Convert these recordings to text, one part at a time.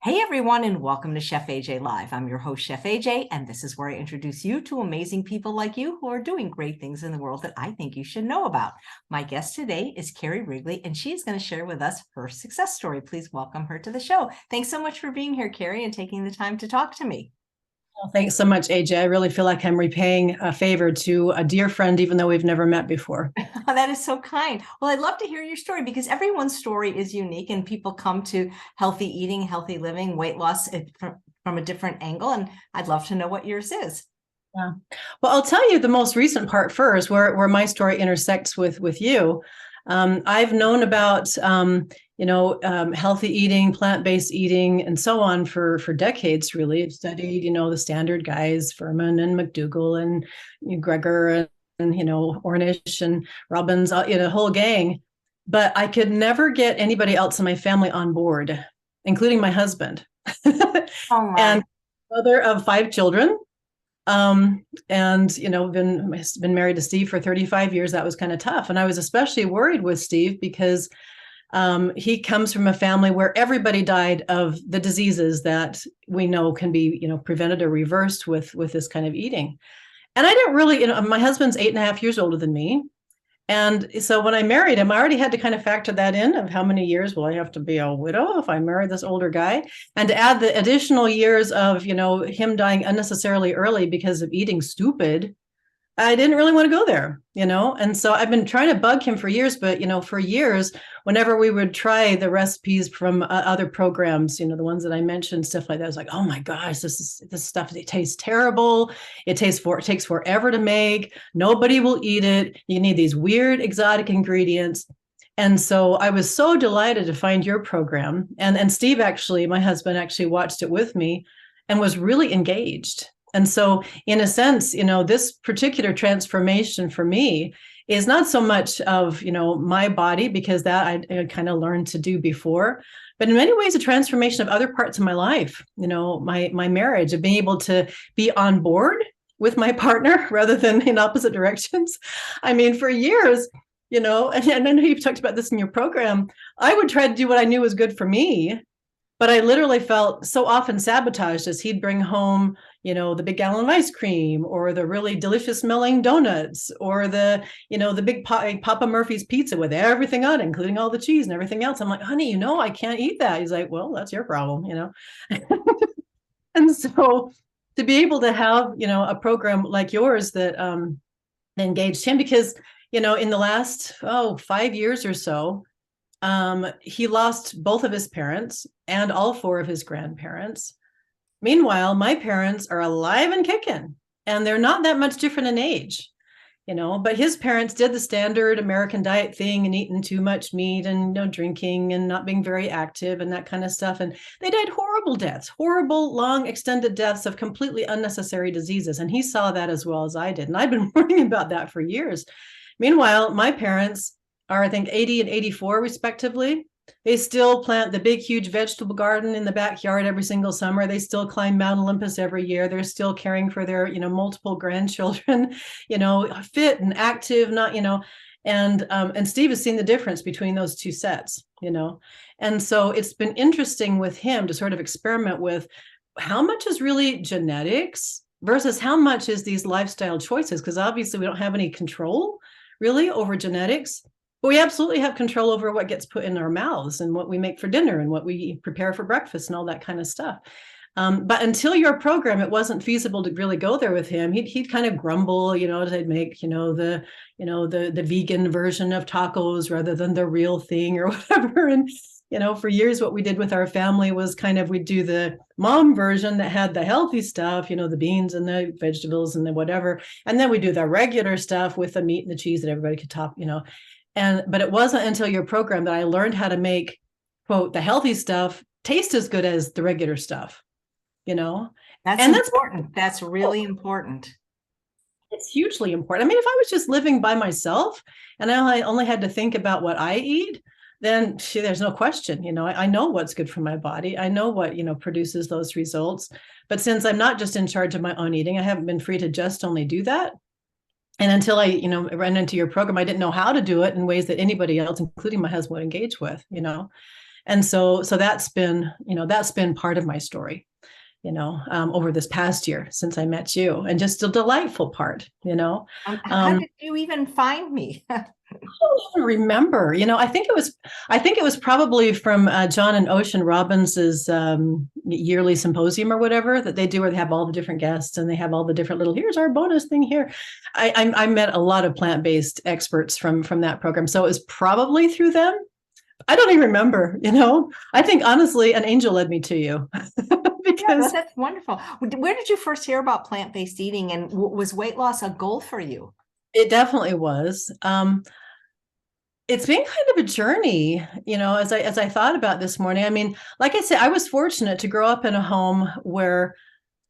Hey everyone, and welcome to Chef AJ Live. I'm your host, Chef AJ, and this is where I introduce you to amazing people like you who are doing great things in the world that I think you should know about. My guest today is Carrie Wrigley, and she is going to share with us her success story. Please welcome her to the show. Thanks so much for being here, Carrie, and taking the time to talk to me. Well, thanks so much, AJ. I really feel like I'm repaying a favor to a dear friend, even though we've never met before. That is so kind. Well, I'd love to hear your story because everyone's story is unique and people come to healthy eating, healthy living, weight loss from a different angle. And I'd love to know what yours is. Yeah. Well, I'll tell you the most recent part first, where my story intersects with you. I've known about healthy eating, plant-based eating, and so on for decades. Really, I've studied the standard guys, Furman and McDougall and Greger and Ornish and Robbins, the whole gang. But I could never get anybody else in my family on board, including my husband. Oh my. And mother of 5 children. And been married to Steve for 35 years. That was kind of tough. And I was especially worried with Steve because he comes from a family where everybody died of the diseases that we know can be, prevented or reversed with this kind of eating. And I didn't really, my husband's 8.5 years older than me. And so when I married him, I already had to kind of factor that in of how many years will I have to be a widow if I marry this older guy? And to add the additional years of, him dying unnecessarily early because of eating stupid, I didn't really want to go there, And so I've been trying to bug him for years, but, for years, whenever we would try the recipes from other programs, the ones that I mentioned, stuff like that, I was like, oh my gosh, this stuff, it tastes terrible. It takes forever to make. Nobody will eat it. You need these weird exotic ingredients. And so I was so delighted to find your program. And Steve actually, my husband actually watched it with me and was really engaged. And so in a sense, this particular transformation for me is not so much of, my body, because that I kind of learned to do before, but in many ways, a transformation of other parts of my life, my marriage, of being able to be on board with my partner rather than in opposite directions. I mean, for years, and I know you've talked about this in your program, I would try to do what I knew was good for me. But I literally felt so often sabotaged as he'd bring home, the big gallon of ice cream or the really delicious smelling donuts or the big Papa Murphy's pizza with everything on it, including all the cheese and everything else. I'm like, honey, I can't eat that. He's like, well, that's your problem, And so to be able to have, a program like yours that engaged him, because, in the last, 5 years or so, he lost both of his parents and all 4 of his grandparents. Meanwhile, my parents are alive and kicking, and they're not that much different in age, but his parents did the standard American diet thing and eating too much meat and drinking and not being very active and that kind of stuff. And they died horrible deaths, horrible, long, extended deaths of completely unnecessary diseases. And he saw that as well as I did. And I've been worrying about that for years. Meanwhile, my parents are, I think, 80 and 84 respectively. They still plant the big, huge vegetable garden in the backyard every single summer. They still climb Mount Olympus every year. They're still caring for their, multiple grandchildren, fit and active, not, and Steve has seen the difference between those two sets, And so it's been interesting with him to sort of experiment with how much is really genetics versus how much is these lifestyle choices, because obviously we don't have any control really over genetics. But we absolutely have control over what gets put in our mouths and what we make for dinner and what we prepare for breakfast and all that kind of stuff. But until your program, it wasn't feasible to really go there with him. He'd kind of grumble, they'd make, the vegan version of tacos rather than the real thing or whatever. And, for years, what we did with our family was we'd do the mom version that had the healthy stuff, the beans and the vegetables and the whatever. And then we do the regular stuff with the meat and the cheese that everybody could top, But it wasn't until your program that I learned how to make, quote, the healthy stuff taste as good as the regular stuff, That's important. That's really important. It's hugely important. I mean, if I was just living by myself and I only had to think about what I eat, then there's no question. I know what's good for my body. I know what, produces those results. But since I'm not just in charge of my own eating, I haven't been free to just only do that. And until I, ran into your program, I didn't know how to do it in ways that anybody else, including my husband, would engage with, And so that's been part of my story, over this past year since I met you, and just a delightful part, How did you even find me? I don't even remember. I think it was probably from John and Ocean Robbins's yearly symposium or whatever that they do, where they have all the different guests and they have all the different little, here's our bonus thing here. I met a lot of plant-based experts from that program. So it was probably through them. I don't even remember, I think honestly, an angel led me to you. Yeah, that's wonderful. Where did you first hear about plant-based eating, and was weight loss a goal for you? It definitely was. It's been kind of a journey, as I thought about this morning. I mean, like I said, I was fortunate to grow up in a home where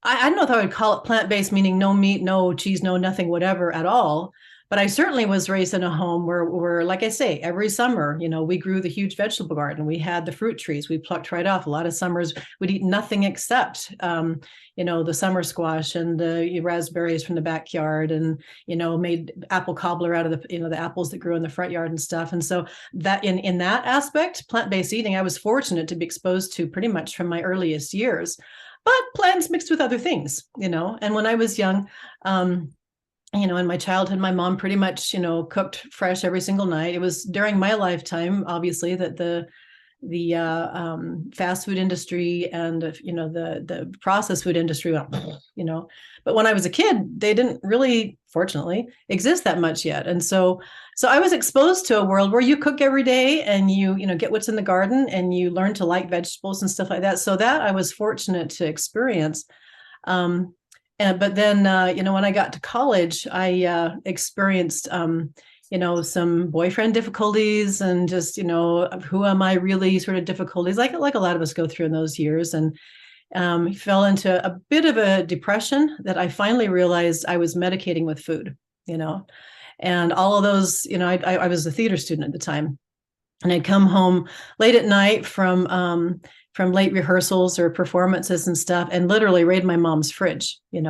I don't know if I would call it plant-based, meaning no meat, no cheese, no nothing, whatever at all. But I certainly was raised in a home where, like I say, every summer, we grew the huge vegetable garden. We had the fruit trees we plucked right off. A lot of summers we'd eat nothing except, the summer squash and the raspberries from the backyard, and, made apple cobbler out of the apples that grew in the front yard and stuff. And so that in that aspect, plant-based eating, I was fortunate to be exposed to pretty much from my earliest years. But plants mixed with other things, and when I was young, in my childhood, my mom pretty much, cooked fresh every single night. It was during my lifetime, obviously, that the fast food industry and, the processed food industry went, but when I was a kid, they didn't really, fortunately, exist that much yet. And so I was exposed to a world where you cook every day and you get what's in the garden and you learn to like vegetables and stuff like that. So that I was fortunate to experience. But then, when I got to college, I experienced, some boyfriend difficulties and just, who am I really sort of difficulties, like a lot of us go through in those years, and fell into a bit of a depression that I finally realized I was medicating with food, and all of those, I was a theater student at the time. And I'd come home late at night from late rehearsals or performances and stuff, and literally raid my mom's fridge, and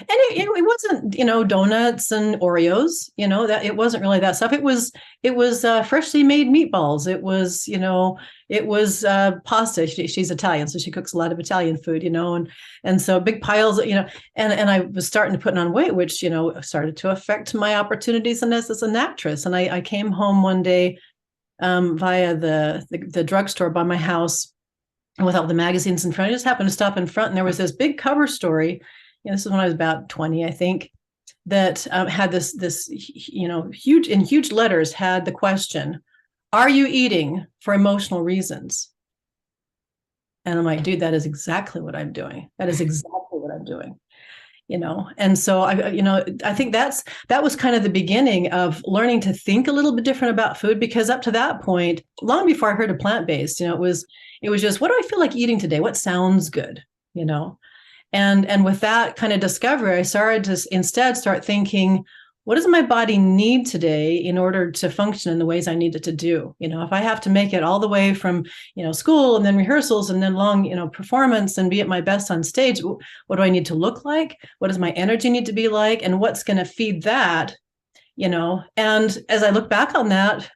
it wasn't, donuts and Oreos, that it wasn't really that stuff. It was freshly made meatballs. It was pasta. She's Italian, so she cooks a lot of Italian food, and so big piles, and I was starting to put on weight, which, started to affect my opportunities as an actress. And I came home one day via the drugstore by my house with all the magazines in front. I just happened to stop in front, and there was this big cover story. This is when I was about 20, I think, that had this huge letters had the question, "Are you eating for emotional reasons?" And I'm like, dude, that is exactly what I'm doing. That is exactly what I'm doing. And so I think that was kind of the beginning of learning to think a little bit different about food, because up to that point, long before I heard of plant-based, it was just, what do I feel like eating today? What sounds good, and with that kind of discovery, I started to instead start thinking, what does my body need today in order to function in the ways I need it to do? If I have to make it all the way from, school and then rehearsals and then long, performance and be at my best on stage, what do I need to look like? What does my energy need to be like? And what's going to feed that? And as I look back on that,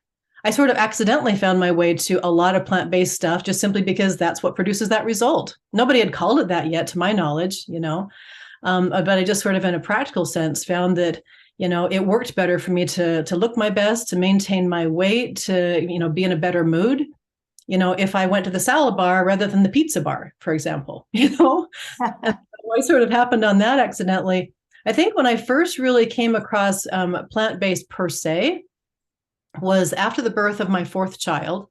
I sort of accidentally found my way to a lot of plant-based stuff, just simply because that's what produces that result. Nobody had called it that yet, to my knowledge, but I just sort of, in a practical sense, found that it worked better for me to look my best, to maintain my weight, to, be in a better mood, if I went to the salad bar rather than the pizza bar, for example, And what sort of happened on that accidentally. I think when I first really came across plant-based per se was after the birth of my fourth child.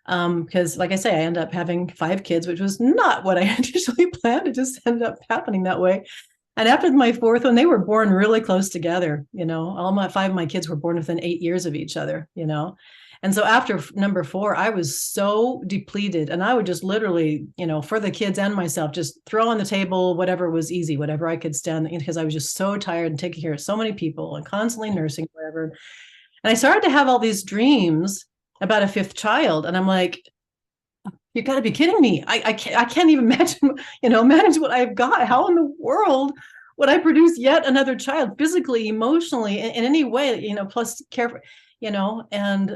Because like I say, I ended up having 5 kids, which was not what I initially planned. It just ended up happening that way. And after my fourth one, they were born really close together. All 5 of my kids were born within 8 years of each other, And so after number 4, I was so depleted, and I would just literally, for the kids and myself, just throw on the table whatever was easy, whatever I could stand, because I was just so tired and taking care of so many people and constantly nursing, whatever. And I started to have all these dreams about a 5th child. And I'm like, you got to be kidding me. I can't even imagine, manage what I've got. How in the world would I produce yet another child, physically, emotionally, in any way, plus care for, and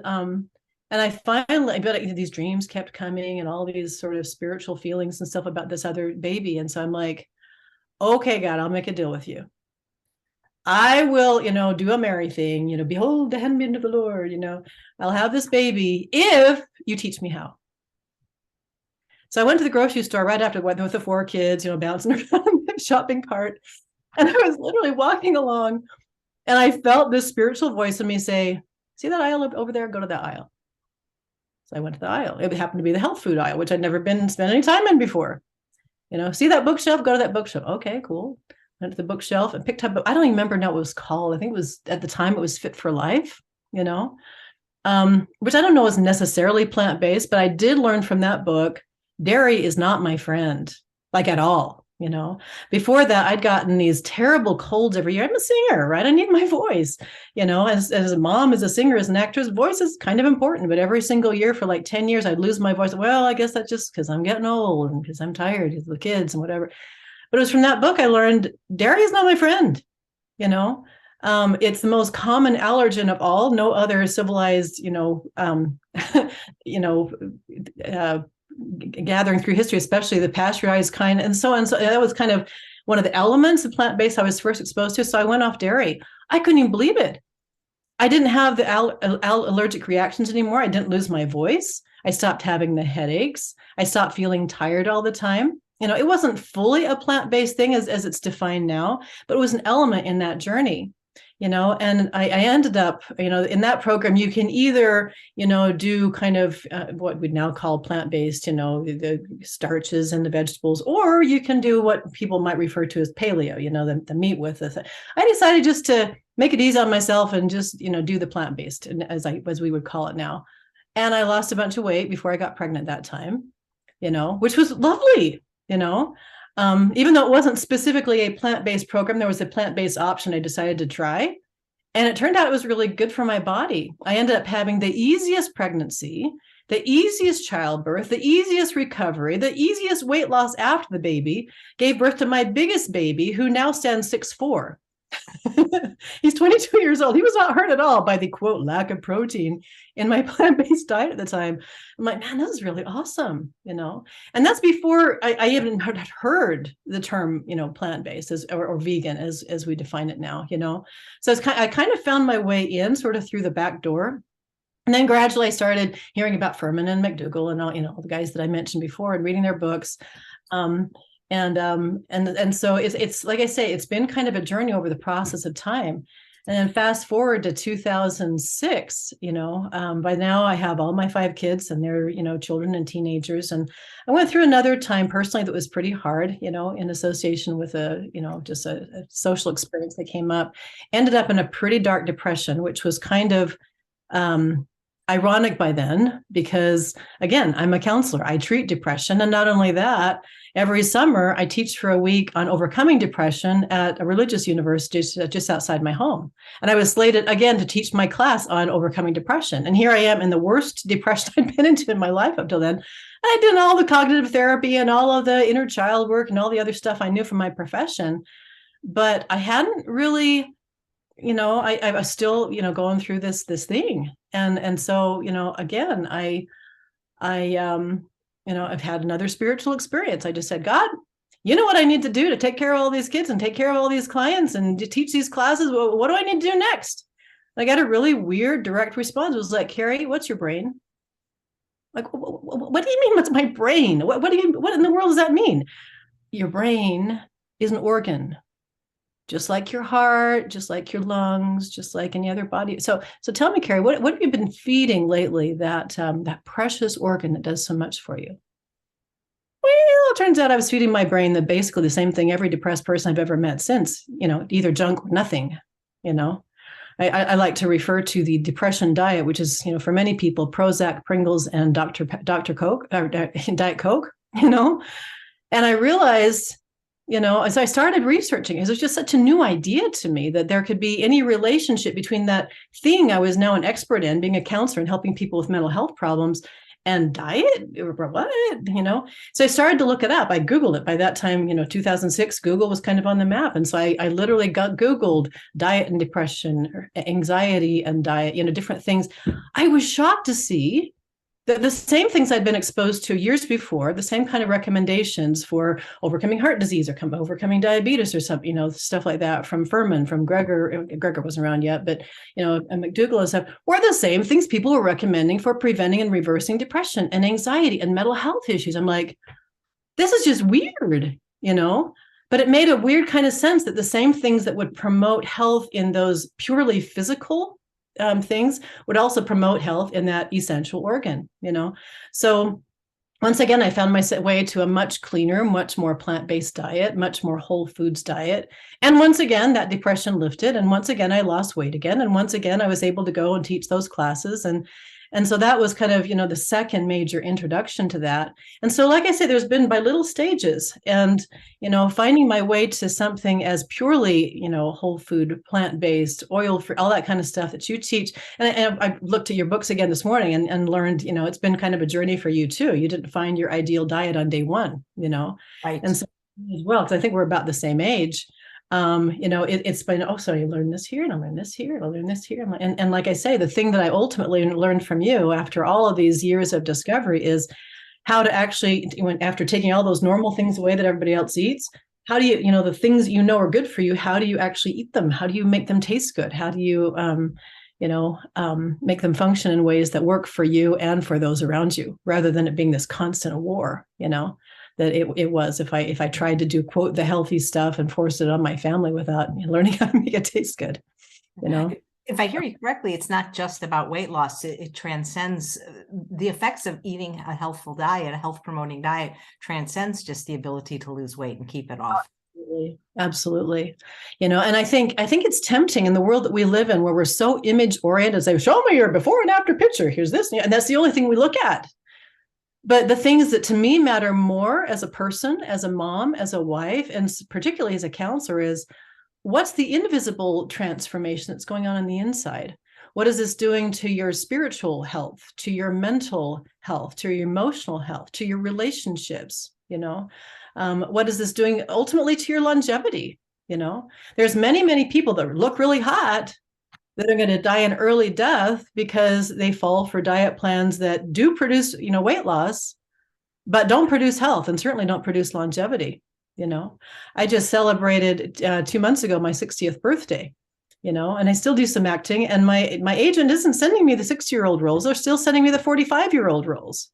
And I finally, but these dreams kept coming and all these sort of spiritual feelings and stuff about this other baby. And so I'm like, okay, God, I'll make a deal with you. I will, do a Mary thing, behold the handmaiden of the Lord, I'll have this baby if you teach me how. So I went to the grocery store right after with the 4 kids, bouncing around the shopping cart. And I was literally walking along and I felt this spiritual voice in me say, see that aisle over there? Go to that aisle. So I went to the aisle. It happened to be the health food aisle, which I'd never spent any time in before. See that bookshelf? Go to that bookshelf. Okay, cool. Went to the bookshelf and picked up, I don't even remember now what it was called. I think it was, at the time, it was Fit for Life, which I don't know is necessarily plant-based, but I did learn from that book, dairy is not my friend, like at all. Before that, I'd gotten these terrible colds every year. I'm a singer, right? I need my voice. As a mom, as a singer, as an actress, voice is kind of important. But every single year for like 10 years, I'd lose my voice. Well, I guess that's just because I'm getting old and because I'm tired of the kids and whatever. But it was from that book I learned dairy is not my friend. It's the most common allergen of all. No other civilized, gathering through history, especially the pasteurized kind, and so on. So that was kind of one of the elements of plant-based I was first exposed to. So I went off dairy. I couldn't even believe it. I didn't have the allergic reactions anymore. I didn't lose my voice. I stopped having the headaches. I stopped feeling tired all the time. It wasn't fully a plant-based thing as it's defined now, but it was an element in that journey. And I ended up, in that program, you can either, do kind of what we'd now call plant-based, the starches and the vegetables, or you can do what people might refer to as paleo, the meat with it. I decided just to make it easy on myself and just, do the plant-based, as we would call it now. And I lost a bunch of weight before I got pregnant that time, which was lovely, even though it wasn't specifically a plant-based program, there was a plant-based option I decided to try. And it turned out it was really good for my body. I ended up having the easiest pregnancy, the easiest childbirth, the easiest recovery, the easiest weight loss after the baby, gave birth to my biggest baby, who now stands 6'4". He's 22 years old. He was not hurt at all by the quote lack of protein in my plant-based diet at the time. I'm like, man, this is really awesome, and that's before I even had heard the term, plant-based or vegan as we define it now, so I kind of found my way in sort of through the back door. And then gradually I started hearing about Furman and McDougall and all the guys that I mentioned before and reading their books. And so it's like I say, it's been kind of a journey over the process of time. And then fast forward to 2006, by now I have all my 5 kids and they're, children and teenagers. And I went through another time personally that was pretty hard, in association with just a social experience that came up, ended up in a pretty dark depression, which was kind of, ironic by then, because again, I'm a counselor. I treat depression. And not only that, every summer I teach for a week on overcoming depression at a religious university just outside my home. And I was slated again to teach my class on overcoming depression. And here I am in the worst depression I'd been into in my life up till then. I did all the cognitive therapy and all of the inner child work and all the other stuff I knew from my profession. But I hadn't really, I was still, going through this thing. And so, again, I've had another spiritual experience. I just said, God, you know what I need to do to take care of all these kids and take care of all these clients and to teach these classes? What do I need to do next? And I got a really weird direct response. It was like, Carrie, what's your brain? Like, what do you mean? What's my brain? What in the world does that mean? Your brain is an organ, just like your heart, just like your lungs, just like any other body. So tell me, Carrie, what have you been feeding lately that precious organ that does so much for you? Well, it turns out I was feeding my brain basically the same thing every depressed person I've ever met since, either junk or nothing, I like to refer to the depression diet, which is, for many people, Prozac, Pringles, and Dr. Coke, or Diet Coke, And I realized, as I started researching, it was just such a new idea to me that there could be any relationship between that thing I was now an expert in, being a counselor and helping people with mental health problems, and diet, what, so I started to look it up. I Googled it. By that time, 2006, Google was kind of on the map. And so I literally Googled diet and depression, or anxiety and diet, different things. I was shocked to see the same things I'd been exposed to years before, the same kind of recommendations for overcoming heart disease or overcoming diabetes or something, stuff like that from Furman, from Gregor wasn't around yet, but, and McDougall and stuff, were the same things people were recommending for preventing and reversing depression and anxiety and mental health issues. I'm like, this is just weird, but it made a weird kind of sense that the same things that would promote health in those purely physical things would also promote health in that essential organ, So once again, I found my way to a much cleaner, much more plant-based diet, much more whole foods diet. And once again, that depression lifted. And once again, I lost weight again. And once again, I was able to go and teach those classes. And so that was kind of, the second major introduction to that. And so, like I said, there's been by little stages, and, finding my way to something as purely, whole food, plant-based, oil-free, all that kind of stuff that you teach. And I looked at your books again this morning and learned, it's been kind of a journey for you too. You didn't find your ideal diet on day one, Right. And so as well, because I think we're about the same age. It's been, I learned this here and I learned this here and I learned this here. And like I say, the thing that I ultimately learned from you after all of these years of discovery is how to actually, after taking all those normal things away that everybody else eats, how do you, the things are good for you, how do you actually eat them? How do you make them taste good? How do you, make them function in ways that work for you and for those around you, rather than it being this constant war, that it was if I tried to do, quote, the healthy stuff and force it on my family without learning how to make it taste good, If I hear you correctly, it's not just about weight loss. It transcends the effects of eating a healthful diet, a health promoting diet transcends just the ability to lose weight and keep it off. Absolutely. And I think it's tempting in the world that we live in, where we're so image oriented, say, show me your before and after picture. Here's this. And that's the only thing we look at. But the things that to me matter more as a person, as a mom, as a wife, and particularly as a counselor is, what's the invisible transformation that's going on the inside? What is this doing to your spiritual health, to your mental health, to your emotional health, to your relationships? What is this doing ultimately to your longevity? There's many, many people that look really hot that are going to die an early death because they fall for diet plans that do produce, weight loss, but don't produce health and certainly don't produce longevity. I just celebrated 2 months ago my 60th birthday, and I still do some acting, and my agent isn't sending me the 60-year-old roles. They're still sending me the 45-year-old roles.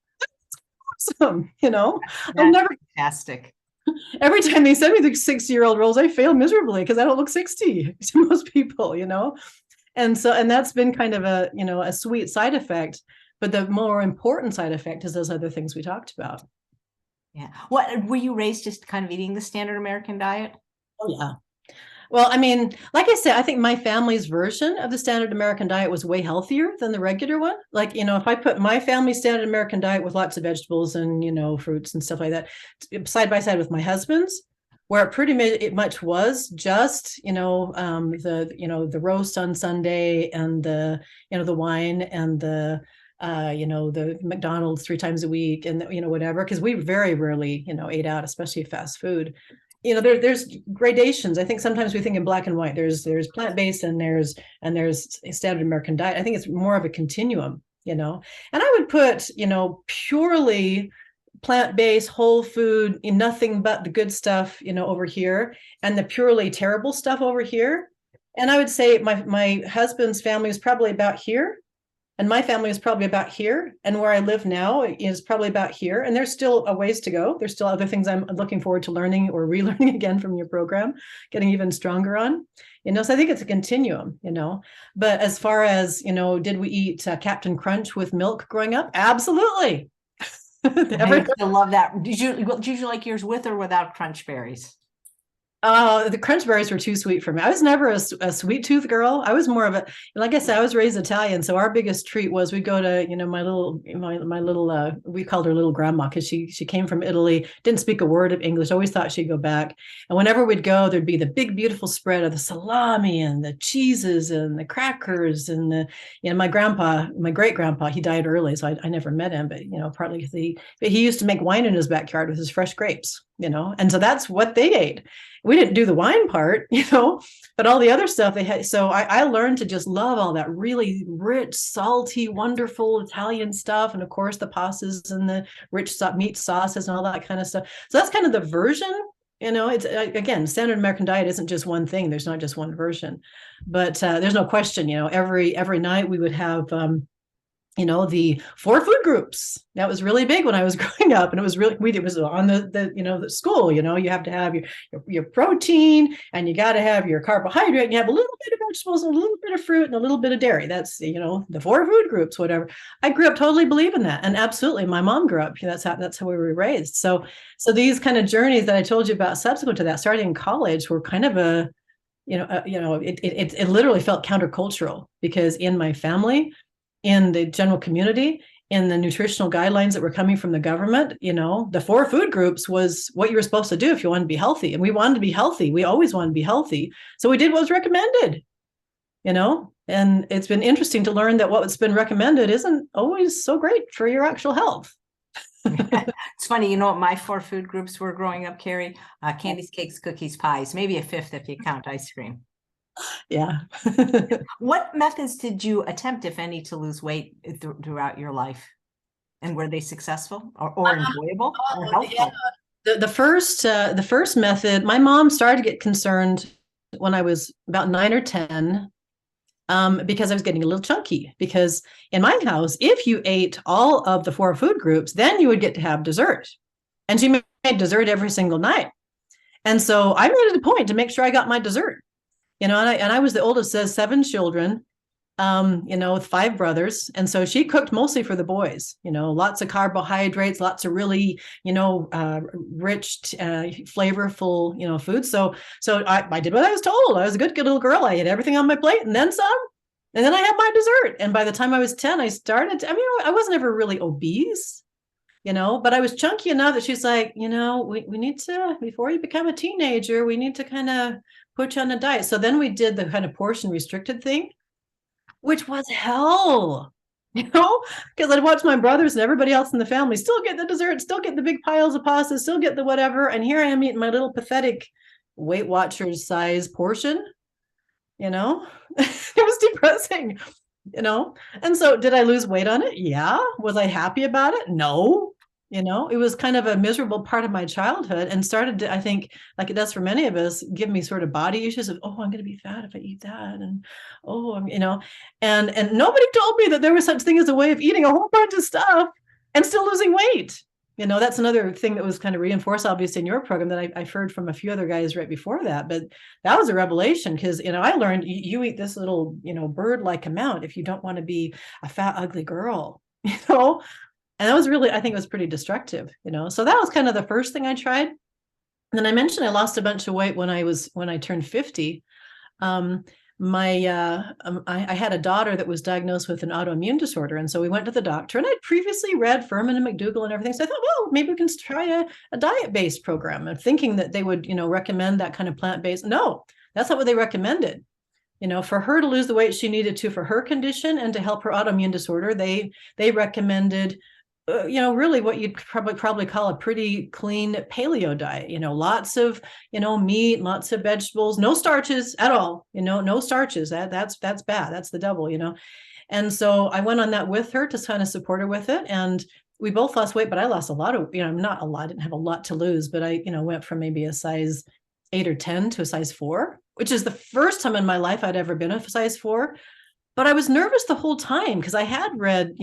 Awesome. I'm never fantastic. Every time they send me the 60-year-old roles, I fail miserably because I don't look 60 to most people, And that's been kind of a sweet side effect, but the more important side effect is those other things we talked about. Yeah. What were you raised just kind of eating the standard American diet? Oh, yeah. Well, I mean, like I said, I think my family's version of the standard American diet was way healthier than the regular one. Like, if I put my family standard American diet with lots of vegetables and, fruits and stuff like that, side by side with my husband's, where it much was just, the roast on Sunday and the wine and the McDonald's 3 times a week and, whatever, because we very rarely, ate out, especially fast food. There's gradations. I think sometimes we think in black and white. There's plant-based and there's a standard American diet. I think it's more of a continuum, and I would put, purely plant-based, whole food, nothing but the good stuff, over here, and the purely terrible stuff over here. And I would say my husband's family is probably about here, and my family is probably about here, and where I live now is probably about here. And there's still a ways to go. There's still other things I'm looking forward to learning or relearning again from your program, getting even stronger on. So I think it's a continuum, But as far as, did we eat Captain Crunch with milk growing up? Absolutely. I love that. Did you like yours with or without crunch berries? Oh, the crunch berries were too sweet for me. I was never a sweet tooth girl. I was more of a, like I said, I was raised Italian. So our biggest treat was we'd go to, my little, we called her little grandma because she came from Italy, didn't speak a word of English, always thought she'd go back. And whenever we'd go, there'd be the big, beautiful spread of the salami and the cheeses and the crackers and my grandpa, my great grandpa, he died early. So I never met him, but, partly because he used to make wine in his backyard with his fresh grapes, and so that's what they ate. We didn't do the wine part, but all the other stuff they had. So I learned to just love all that really rich, salty, wonderful Italian stuff. And of course, the pastas and the rich meat sauces and all that kind of stuff. So that's kind of the version. It's again, standard American diet isn't just one thing. There's not just one version, but there's no question. Every night we would have the 4 food groups. That was really big when I was growing up. And it was on the school, you have to have your protein and you got to have your carbohydrate and you have a little bit of vegetables, and a little bit of fruit and a little bit of dairy. That's, the 4 food groups, whatever. I grew up totally believing that. And absolutely my mom grew up. That's how we were raised. So these kind of journeys that I told you about subsequent to that, starting in college, were kind of it literally felt countercultural because in my family, in the general community, in the nutritional guidelines that were coming from the government, the 4 food groups was what you were supposed to do if you wanted to be healthy. And we wanted to be healthy. We always wanted to be healthy. So we did what was recommended, and it's been interesting to learn that what's been recommended isn't always so great for your actual health. It's funny, you know what my 4 food groups were growing up, Carrie? Candies, cakes, cookies, pies, maybe a 5th if you count ice cream. Yeah. What methods did you attempt, if any, to lose weight throughout your life? And were they successful or enjoyable or helpful? Yeah. The first method, my mom started to get concerned when I was about 9 or 10, because I was getting a little chunky. Because in my house, if you ate all of the 4 food groups, then you would get to have dessert. And she made dessert every single night. And so I made it a point to make sure I got my dessert. And I was the oldest of 7 children, with 5 brothers. And so she cooked mostly for the boys, lots of carbohydrates, lots of really, rich, flavorful, food. So I did what I was told. I was a good little girl. I ate everything on my plate and then some. And then I had my dessert. And by the time I was 10, I started, I wasn't ever really obese, but I was chunky enough that she's like, we need to, before you become a teenager, we need to kind of put you on a diet. So then we did the kind of portion restricted thing, which was hell, because I'd watch my brothers and everybody else in the family still get the dessert, still get the big piles of pasta, still get the whatever. And here I am eating my little pathetic Weight Watchers size portion, it was depressing, And so did I lose weight on it? Yeah. Was I happy about it? No. It was kind of a miserable part of my childhood and started to, I think, like it does for many of us, give me sort of body issues of, I'm going to be fat if I eat that. And, and nobody told me that there was such thing as a way of eating a whole bunch of stuff and still losing weight. That's another thing that was kind of reinforced, obviously, in your program that I've heard from a few other guys right before that. But that was a revelation because, I learned you eat this little, bird-like amount if you don't want to be a fat, ugly girl, And that was really, I think it was pretty destructive, So that was kind of the first thing I tried. And then I mentioned I lost a bunch of weight when I turned 50. I had a daughter that was diagnosed with an autoimmune disorder. And so we went to the doctor, and I'd previously read Furman and McDougall and everything. So I thought, well, maybe we can try a diet-based program, and thinking that they would, recommend that kind of plant-based. No, that's not what they recommended. For her to lose the weight she needed to for her condition and to help her autoimmune disorder, they recommended really what you'd probably call a pretty clean paleo diet, lots of, meat, lots of vegetables, no starches at all, no starches. That's bad. That's the devil, And so I went on that with her to kind of support her with it. And we both lost weight, but I lost a lot of, not a lot, I didn't have a lot to lose, but I, went from maybe a size 8 or 10 to a size 4, which is the first time in my life I'd ever been a size 4. But I was nervous the whole time because I had read,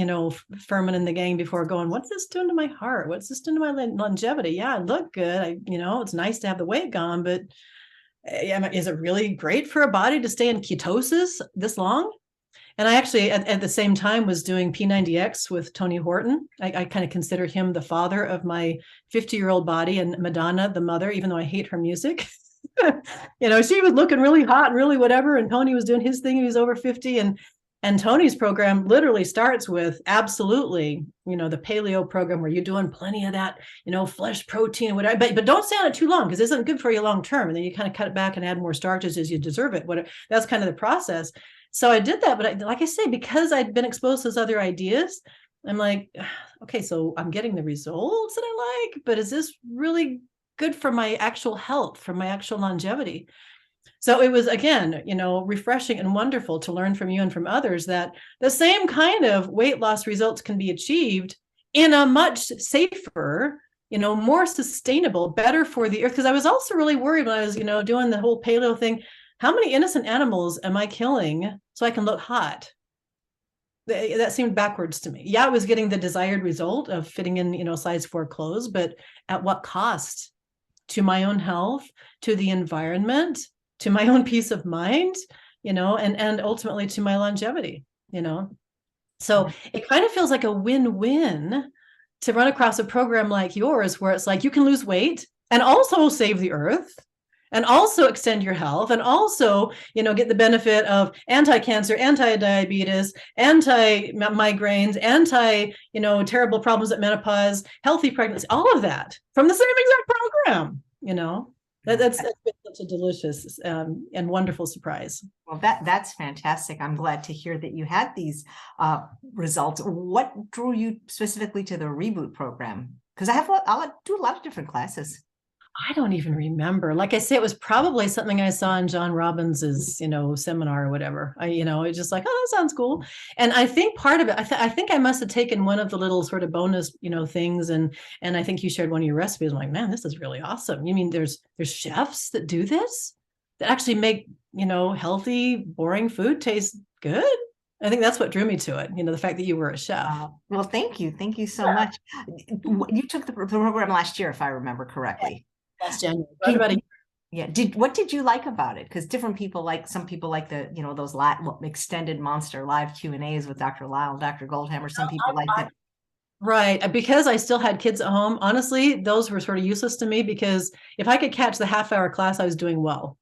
Furman and the gang before, going, what's this doing to my heart? What's this doing to my longevity? Yeah, I look good. It's nice to have the weight gone, but is it really great for a body to stay in ketosis this long? And I actually, at the same time, was doing P90X with Tony Horton. I kind of consider him the father of my 50-year-old body, and Madonna, the mother, even though I hate her music. She was looking really hot and really whatever, and Tony was doing his thing. He was over 50, and Tony's program literally starts with absolutely, the paleo program where you're doing plenty of that, flesh protein, whatever, but don't stay on it too long because it isn't good for you long term. And then you kind of cut it back and add more starches as you deserve it. That's kind of the process. So I did that, but like I say, because I'd been exposed to those other ideas, I'm like, okay, so I'm getting the results that I like, but is this really good for my actual health, for my actual longevity? So it was, again, refreshing and wonderful to learn from you and from others that the same kind of weight loss results can be achieved in a much safer, more sustainable, better for the earth. Because I was also really worried when I was, doing the whole paleo thing. How many innocent animals am I killing so I can look hot? That seemed backwards to me. Yeah, I was getting the desired result of fitting in, size 4 clothes, but at what cost? To my own health, to the environment, to my own peace of mind, and ultimately to my longevity, So it kind of feels like a win-win to run across a program like yours, where it's like you can lose weight and also save the earth and also extend your health and also, get the benefit of anti-cancer, anti-diabetes, anti-migraines, terrible problems at menopause, healthy pregnancy, all of that from the same exact program, That's been such a delicious and wonderful surprise. Well, that's fantastic. I'm glad to hear that you had these results. What drew you specifically to the reboot program? Because I'll do a lot of different classes. I don't even remember. Like I say, it was probably something I saw in John Robbins's, seminar or whatever. It's just like, oh, that sounds cool. And I think part of it, I think I must have taken one of the little sort of bonus, things, and I think you shared one of your recipes. I'm like, man, this is really awesome. You mean there's chefs that do this, that actually make, healthy, boring food taste good? I think that's what drew me to it. The fact that you were a chef. Well, thank you. Thank you so much. You took the program last year, if I remember correctly. Last January. Right about a year. Yeah. What did you like about it? Because different people some people like the, those extended monster live Q&As with Dr. Lyle, Dr. Goldhammer. Some people like it. Right. Because I still had kids at home, honestly, those were sort of useless to me, because if I could catch the half-hour class, I was doing well,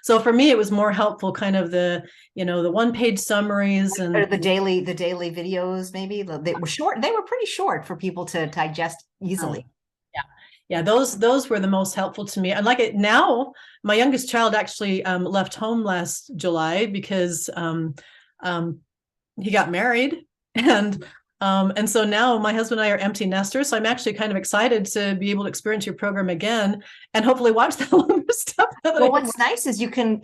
So for me, it was more helpful, kind of the, the one-page summaries and or the daily videos, maybe. They were short. They were pretty short for people to digest easily. Yeah, those were the most helpful to me. And like it now, my youngest child actually left home last July because he got married, and so now my husband and I are empty nesters. So I'm actually kind of excited to be able to experience your program again and hopefully watch the longer stuff. Well, what's nice is you can,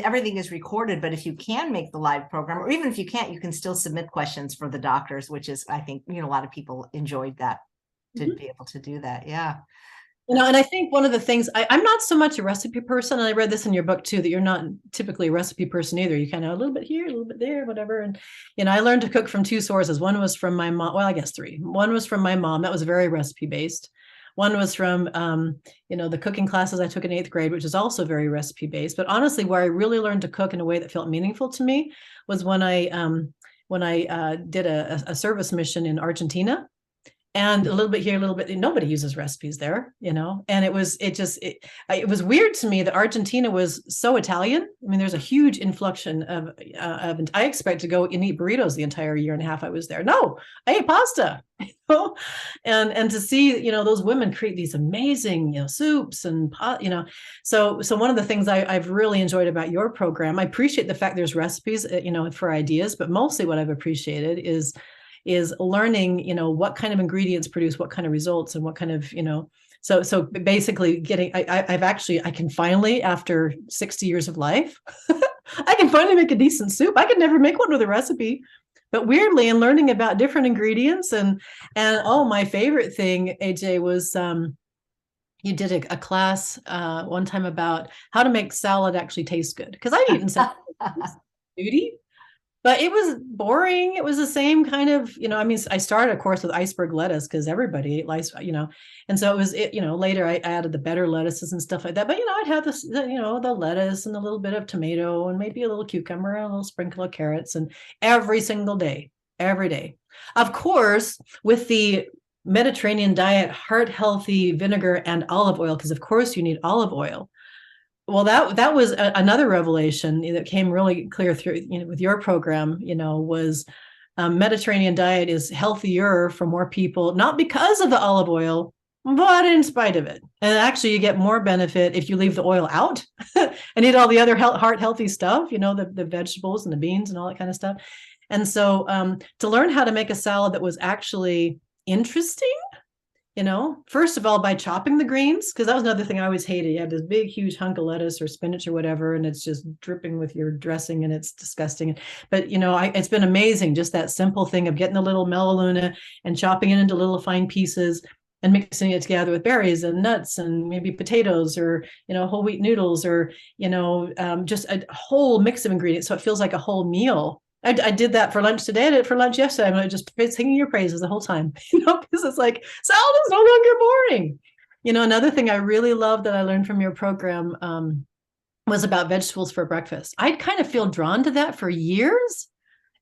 everything is recorded, but if you can make the live program, or even if you can't, you can still submit questions for the doctors, which is, I think, a lot of people enjoyed that. To be able to do that. Yeah. And I think one of the things, I'm not so much a recipe person, and I read this in your book too, that you're not typically a recipe person either. You kind of a little bit here, a little bit there, whatever. And, I learned to cook from 2 sources. One was from my mom. Well, I guess 3. One was from my mom. That was very recipe based. One was from, the cooking classes I took in 8th grade, which is also very recipe based. But honestly, where I really learned to cook in a way that felt meaningful to me was when I did a service mission in Argentina. And a little bit here, a little bit. Nobody uses recipes there, And it was weird to me that Argentina was so Italian. I mean, there's a huge influxion of. I expect to go and eat burritos the entire year and a half I was there. No, I ate pasta, and to see those women create these amazing soups and So one of the things I've really enjoyed about your program, I appreciate the fact there's recipes for ideas, but mostly what I've appreciated is learning, what kind of ingredients produce what kind of results, and what kind of, so basically I can finally, after 60 years of life, I can finally make a decent soup. I could never make one with a recipe, but weirdly, in learning about different ingredients and my favorite thing, AJ, was, you did a class one time about how to make salad actually taste good. Because I've eaten salad duty. But it was boring. It was the same kind of, I started, of course, with iceberg lettuce because everybody likes, and so it was, later I added the better lettuces and stuff like that. But, I'd have this, the lettuce and a little bit of tomato and maybe a little cucumber and a little sprinkle of carrots, and every single day, every day. Of course, with the Mediterranean diet, heart healthy vinegar and olive oil, because of course you need olive oil. Well, that was another revelation that came really clear through, with your program, was Mediterranean diet is healthier for more people, not because of the olive oil, but in spite of it. And actually, you get more benefit if you leave the oil out and eat all the other heart healthy stuff, the vegetables and the beans and all that kind of stuff. And so to learn how to make a salad that was actually interesting, first of all, by chopping the greens, because that was another thing I always hated. You have this big, huge hunk of lettuce or spinach or whatever, and it's just dripping with your dressing and it's disgusting. But, it's been amazing, just that simple thing of getting a little melaluna and chopping it into little fine pieces and mixing it together with berries and nuts and maybe potatoes or, whole wheat noodles or, just a whole mix of ingredients. So it feels like a whole meal. I did that for lunch today. I did it for lunch yesterday. I'm just singing your praises the whole time, because it's like salad is no longer boring. Another thing I really love that I learned from your program was about vegetables for breakfast. I'd kind of feel drawn to that for years.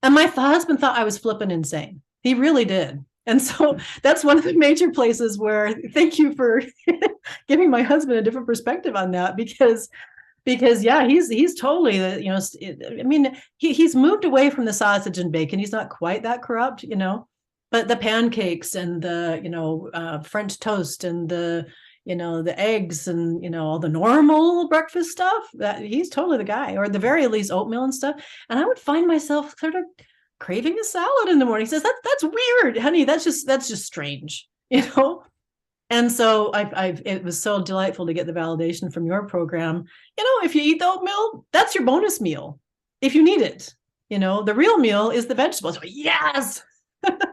And my husband thought I was flipping insane. He really did. And so that's one of the major places where, thank you for giving my husband a different perspective on that, because yeah, he's totally he's moved away from the sausage and bacon. He's not quite that corrupt, but the pancakes and the French toast and the eggs and all the normal breakfast stuff, that he's totally the guy, or at the very least oatmeal and stuff. And I would find myself sort of craving a salad in the morning. He says, that's weird, honey. That's just strange, And so it was so delightful to get the validation from your program. If you eat the oatmeal, that's your bonus meal if you need it. The real meal is the vegetables. Yes.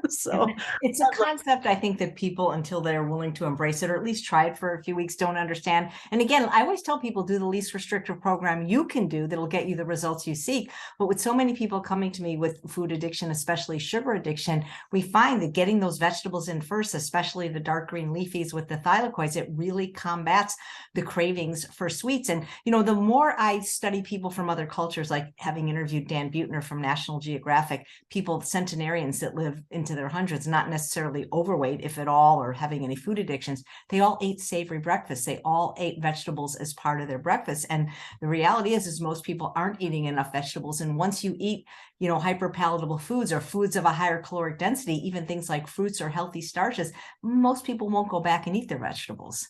So it's a concept, I think, that people, until they're willing to embrace it, or at least try it for a few weeks, don't understand. And again, I always tell people, do the least restrictive program you can do that'll get you the results you seek. But with so many people coming to me with food addiction, especially sugar addiction, we find that getting those vegetables in first, especially the dark green leafies with the thylakoids, it really combats the cravings for sweets. And, the more I study people from other cultures, like having interviewed Dan Buettner from National Geographic, people, centenarians that live into their hundreds, not necessarily overweight, if at all, or having any food addictions, they all ate savory breakfast. They all ate vegetables as part of their breakfast. And the reality is most people aren't eating enough vegetables. And once you eat, hyperpalatable foods or foods of a higher caloric density, even things like fruits or healthy starches, most people won't go back and eat their vegetables.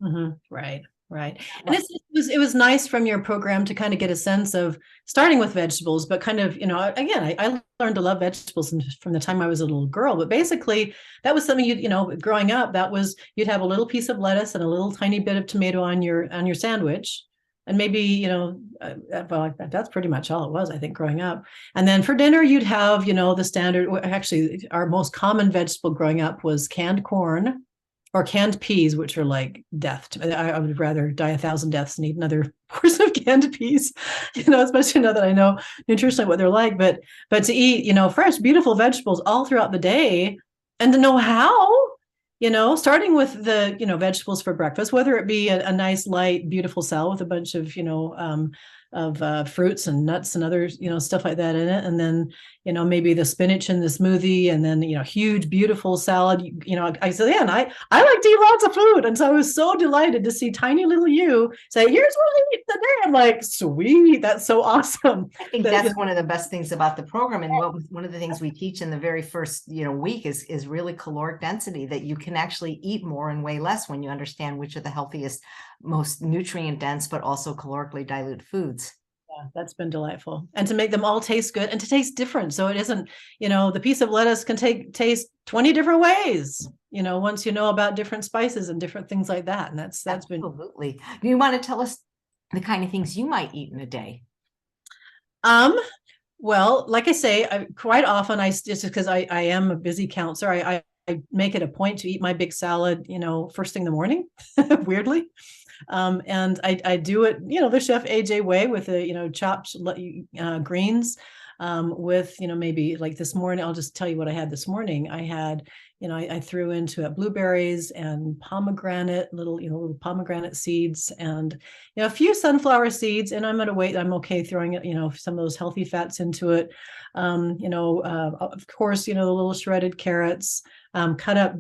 Mm-hmm. Right. Right. And it was nice from your program to kind of get a sense of starting with vegetables, but kind of, again, I learned to love vegetables from the time I was a little girl, but basically that was something growing up, you'd have a little piece of lettuce and a little tiny bit of tomato on your sandwich. And maybe, well, that's pretty much all it was, I think, growing up. And then for dinner, you'd have, the standard, actually, our most common vegetable growing up was canned corn, or canned peas, which are like death. I would rather die 1,000 deaths and eat another portion of canned peas, especially now that I know nutritionally what they're like. But to eat, fresh, beautiful vegetables all throughout the day, and to know how, starting with the, vegetables for breakfast, whether it be a nice, light, beautiful salad with a bunch of, fruits and nuts and other, stuff like that in it. And then, maybe the spinach in the smoothie, and then, huge, beautiful salad. I said, yeah, and I like to eat lots of food. And so I was so delighted to see tiny little you say, here's what I eat today. I'm like, sweet, that's so awesome. I think that's one of the best things about the program. And one of the things we teach in the very first, week is really caloric density, that you can actually eat more and weigh less when you understand which are the healthiest, most nutrient dense, but also calorically dilute foods. Yeah, that's been delightful. And to make them all taste good and to taste different. So it isn't, the piece of lettuce can taste 20 different ways, once you know about different spices and different things like that. And that's been. Absolutely. Do you want to tell us the kind of things you might eat in a day? Well, like I say, quite often just because I am a busy counselor, I make it a point to eat my big salad, first thing in the morning, weirdly. And I do it, the Chef AJ way with the, chopped greens, with, maybe like this morning, I'll just tell you what I had this morning. I had, I threw into it blueberries and pomegranate, little pomegranate seeds, and, a few sunflower seeds. And I'm going to wait. I'm okay throwing it, some of those healthy fats into it. Of course, the little shredded carrots, cut up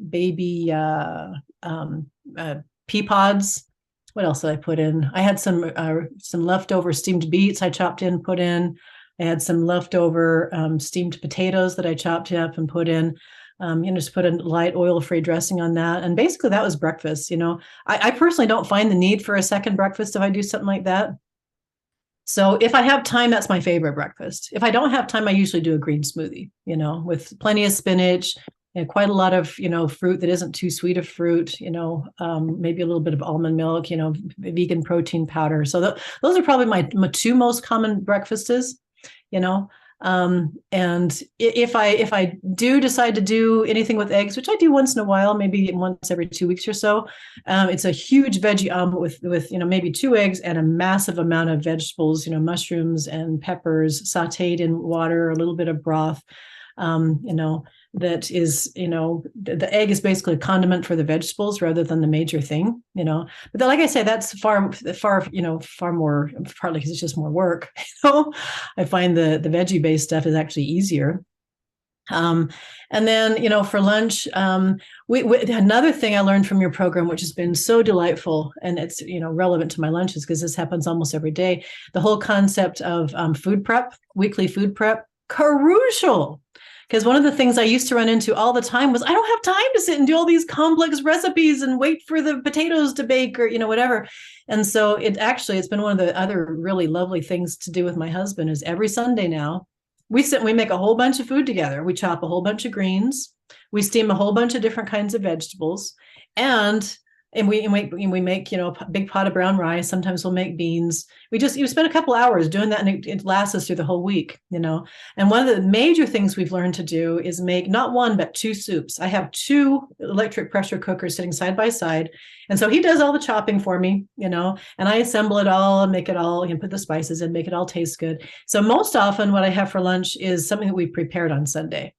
baby pea pods, what else did I put in? I had some leftover steamed beets I chopped in, put in. I had some leftover steamed potatoes that I chopped up and put in. Just put a light oil-free dressing on that. And basically that was breakfast. I personally don't find the need for a second breakfast if I do something like that. So if I have time, that's my favorite breakfast. If I don't have time, I usually do a green smoothie, with plenty of spinach and quite a lot of, fruit that isn't too sweet of fruit, maybe a little bit of almond milk, vegan protein powder. So those are probably my two most common breakfasts, and if I do decide to do anything with eggs, which I do once in a while, maybe once every 2 weeks or so, it's a huge veggie omelet with maybe 2 eggs and a massive amount of vegetables, mushrooms and peppers sautéed in water, a little bit of broth, that is, the egg is basically a condiment for the vegetables rather than the major thing, but then, like I say, that's far more, partly because it's just more work. I find the veggie based stuff is actually easier. And then, for lunch, another thing I learned from your program, which has been so delightful, and it's, relevant to my lunches because this happens almost every day, the whole concept of food prep, weekly food prep, crucial. Because one of the things I used to run into all the time was I don't have time to sit and do all these complex recipes and wait for the potatoes to bake or, whatever. And so it's been one of the other really lovely things to do with my husband is every Sunday now, we sit and we make a whole bunch of food together. We chop a whole bunch of greens. We steam a whole bunch of different kinds of vegetables. And we make, a big pot of brown rice. Sometimes we'll make beans. You spend a couple hours doing that, and it lasts us through the whole week, And one of the major things we've learned to do is make not one, but 2 soups. I have 2 electric pressure cookers sitting side by side. And so he does all the chopping for me, and I assemble it all and make it all, put the spices in, make it all taste good. So most often what I have for lunch is something that we prepared on Sunday.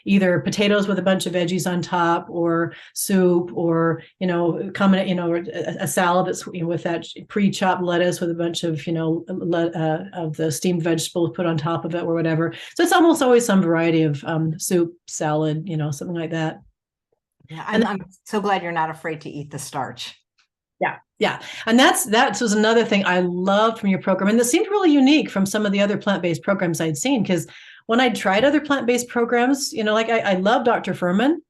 Either potatoes with a bunch of veggies on top, or soup, or a salad that's with that pre-chopped lettuce with a bunch of of the steamed vegetables put on top of it, or whatever. So it's almost always some variety of soup, salad, something like that. Yeah, I'm so glad you're not afraid to eat the starch. Yeah. And that was another thing I loved from your program. And that seemed really unique from some of the other plant-based programs I'd seen, because when I tried other plant-based programs, like I love Dr. Furman,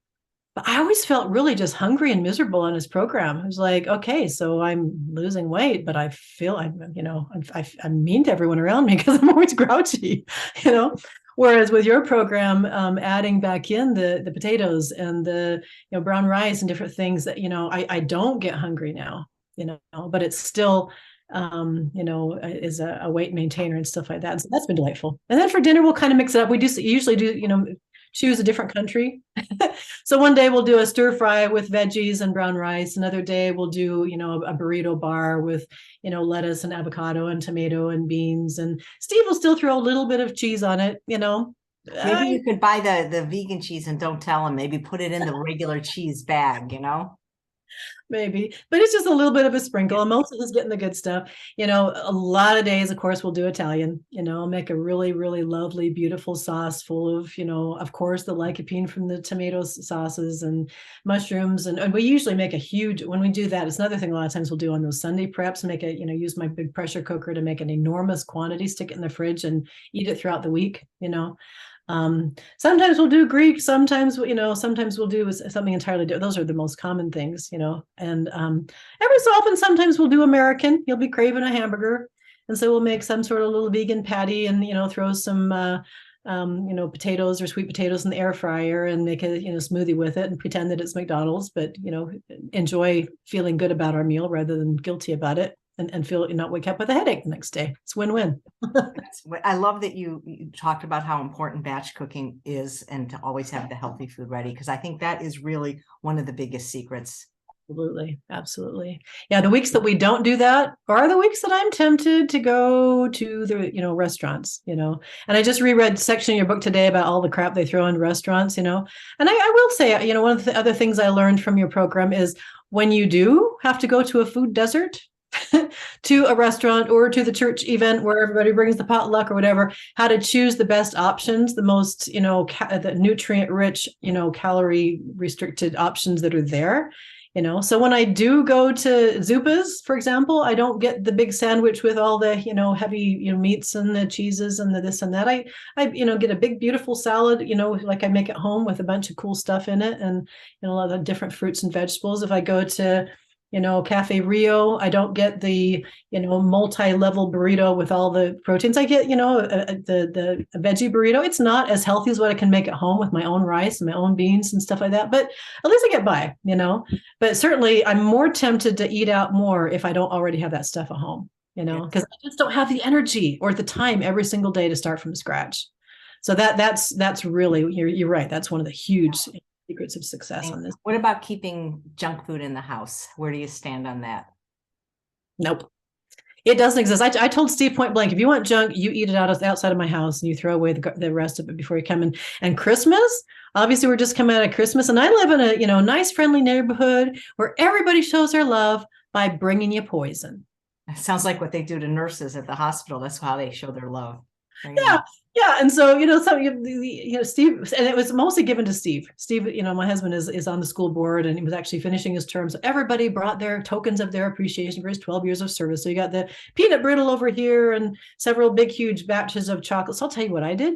but I always felt really just hungry and miserable on his program. It was like, okay, so I'm losing weight, but I feel I'm mean to everyone around me because I'm always grouchy, Whereas with your program, adding back in the potatoes and the brown rice and different things that I don't get hungry now, but it's still is a weight maintainer and stuff like that. So that's been delightful. And then for dinner, we'll kind of mix it up. We usually do choose a different country. So one day we'll do a stir fry with veggies and brown rice. Another day we'll do a burrito bar with lettuce and avocado and tomato and beans. And Steve will still throw a little bit of cheese on it. Maybe you could buy the vegan cheese and don't tell him. Maybe put it in the regular cheese bag. Maybe, but it's just a little bit of a sprinkle. And most of us getting the good stuff. A lot of days, of course, we'll do Italian. I'll make a really, really lovely, beautiful sauce full of course, the lycopene from the tomato sauces and mushrooms. And we usually make when we do that, it's another thing a lot of times we'll do on those Sunday preps, use my big pressure cooker to make an enormous quantity, stick it in the fridge and eat it throughout the week, Sometimes we'll do Greek, sometimes we'll do something entirely different. Those are the most common things, and every so often, sometimes we'll do American. You'll be craving a hamburger. And so we'll make some sort of little vegan patty and, throw some, potatoes or sweet potatoes in the air fryer and make a, smoothie with it and pretend that it's McDonald's, but, enjoy feeling good about our meal rather than guilty about it. And feel not wake up with a headache the next day. It's win-win. I love that you talked about how important batch cooking is and to always have the healthy food ready, because I think that is really one of the biggest secrets. Absolutely. Yeah, the weeks that we don't do that are the weeks that I'm tempted to go to the restaurants, and I just reread a section in your book today about all the crap they throw in restaurants, and I will say, one of the other things I learned from your program is when you do have to go to a food desert, to a restaurant or to the church event where everybody brings the potluck or whatever, how to choose the best options, the most, the nutrient rich, calorie restricted options that are there So when I do go to Zupa's, for example, I don't get the big sandwich with all the, heavy, meats and the cheeses and the this and that. I get a big, beautiful salad, like I make at home with a bunch of cool stuff in it and, a lot of different fruits and vegetables. If I go to, Cafe Rio, I don't get the, multi-level burrito with all the proteins. I get, the veggie burrito. It's not as healthy as what I can make at home with my own rice and my own beans and stuff like that. But at least I get by, But certainly I'm more tempted to eat out more if I don't already have that stuff at home, because I just don't have the energy or the time every single day to start from scratch. So that's really, you're right. That's one of the huge secrets of success on this. What about keeping junk food in the house? Where do you stand on that? Nope. It doesn't exist. I told Steve point blank, if you want junk, you eat it outside of my house and you throw away the rest of it before you come in. And Christmas, obviously we're just coming out of Christmas and I live in a, nice, friendly neighborhood where everybody shows their love by bringing you poison. It sounds like what they do to nurses at the hospital. That's how they show their love. Yeah. And so, Steve, and it was mostly given to Steve. Steve, my husband is on the school board and he was actually finishing his term. So everybody brought their tokens of their appreciation for his 12 years of service. So you got the peanut brittle over here and several big, huge batches of chocolates. So I'll tell you what I did.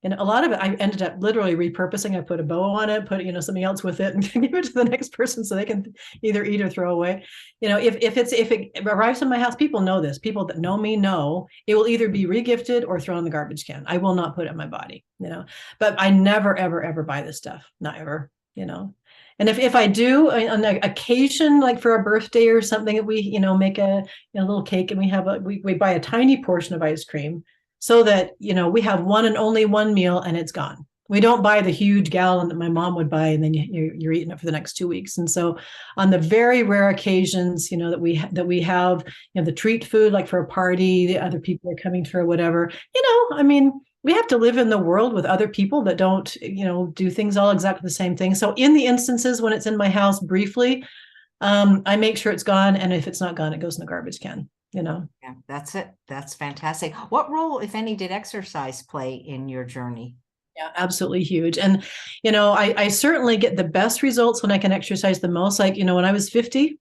And a lot of it, I ended up literally repurposing. I put a bow on it, put, something else with it and give it to the next person so they can either eat or throw away. If it arrives in my house, people know this. People that know me know it will either be regifted or thrown in the garbage can. I will not put it in my body, but I never, ever, ever buy this stuff. Not ever, And if I do on an occasion, like for a birthday or something, we, make a little cake and we buy a tiny portion of ice cream. So that, we have one and only one meal and it's gone. We don't buy the huge gallon that my mom would buy and then you're eating it for the next 2 weeks. And so on the very rare occasions, that we have, the treat food, like for a party, the other people are coming to or whatever, we have to live in the world with other people that don't, do things all exactly the same thing. So in the instances when it's in my house briefly, I make sure it's gone. And if it's not gone, it goes in the garbage can. Yeah, that's it. That's fantastic. What role, if any, did exercise play in your journey? Yeah, absolutely huge. And, I certainly get the best results when I can exercise the most. Like, when I was 50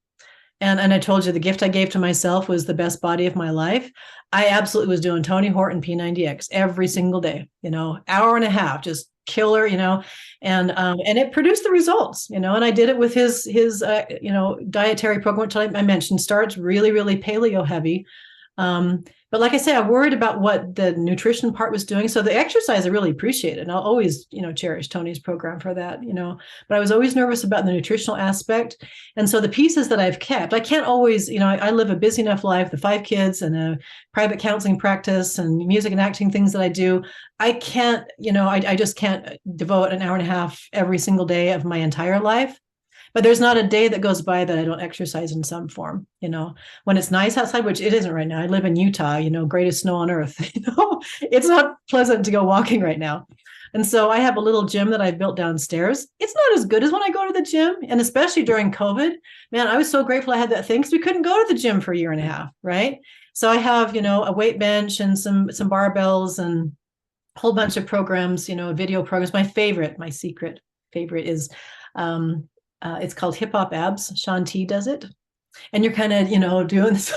and I told you the gift I gave to myself was the best body of my life. I absolutely was doing Tony Horton P90X every single day, hour and a half, just killer, and it produced the results, and I did it with his dietary program, which I mentioned starts really, really paleo heavy. But like I say, I worried about what the nutrition part was doing. So the exercise I really appreciated. And I'll always, cherish Tony's program for that, but I was always nervous about the nutritional aspect. And so the pieces that I've kept, I can't always, I live a busy enough life, the 5 kids and a private counseling practice and music and acting things that I do. I can't, I just can't devote an hour and a half every single day of my entire life. But there's not a day that goes by that I don't exercise in some form, when it's nice outside, which it isn't right now. I live in Utah, greatest snow on earth, it's not pleasant to go walking right now. And so I have a little gym that I've built downstairs. It's not as good as when I go to the gym. And especially during COVID, man, I was so grateful I had that thing because we couldn't go to the gym for a year and a half. Right. So I have, a weight bench and some barbells and a whole bunch of programs, video programs. My secret favorite is, it's called Hip Hop Abs. Shaun T does it. And you're kind of, doing this.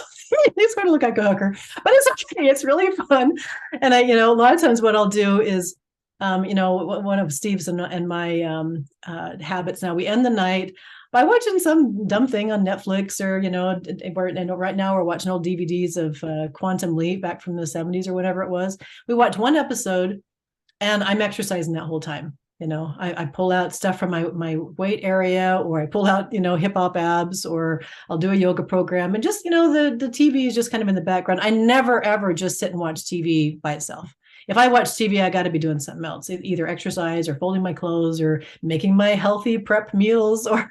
You sort of look like a hooker, but it's okay. It's really fun. And a lot of times what I'll do is, one of Steve's and my habits now, we end the night by watching some dumb thing on Netflix or, right now we're watching old DVDs of Quantum Leap back from the 70s or whatever it was. We watch one episode and I'm exercising that whole time. I pull out stuff from my weight area, or I pull out, hip hop abs, or I'll do a yoga program. And just, the TV is just kind of in the background. I never, ever just sit and watch TV by itself. If I watch TV, I got to be doing something else, either exercise or folding my clothes or making my healthy prep meals or